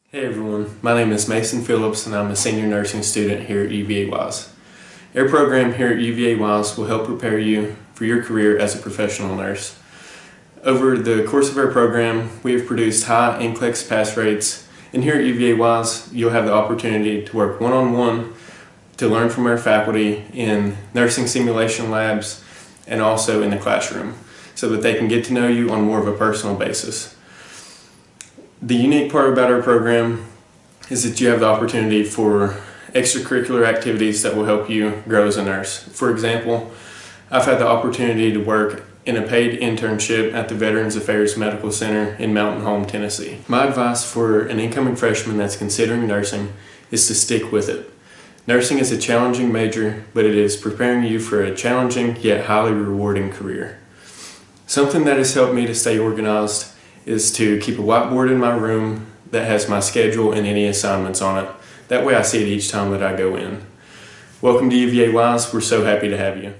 Hey everyone, my name is Mason Phillips and I'm a senior nursing student here at UVA Wise. Our program here at UVA Wise will help prepare you for your career as a professional nurse. Over the course of our program, we have produced high NCLEX pass rates, and here at UVA Wise, you'll have the opportunity to work one-on-one to learn from our faculty in nursing simulation labs and also in the classroom, so that they can get to know you on more of a personal basis. The unique part about our program is that you have the opportunity for extracurricular activities that will help you grow as a nurse. For example, I've had the opportunity to work in a paid internship at the Veterans Affairs Medical Center in Mountain Home, Tennessee. My advice for an incoming freshman that's considering nursing is to stick with it. Nursing is a challenging major, but it is preparing you for a challenging yet highly rewarding career. Something that has helped me to stay organized is to keep a whiteboard in my room that has my schedule and any assignments on it. That way I see it each time that I go in. Welcome to UVA Wise. We're so happy to have you.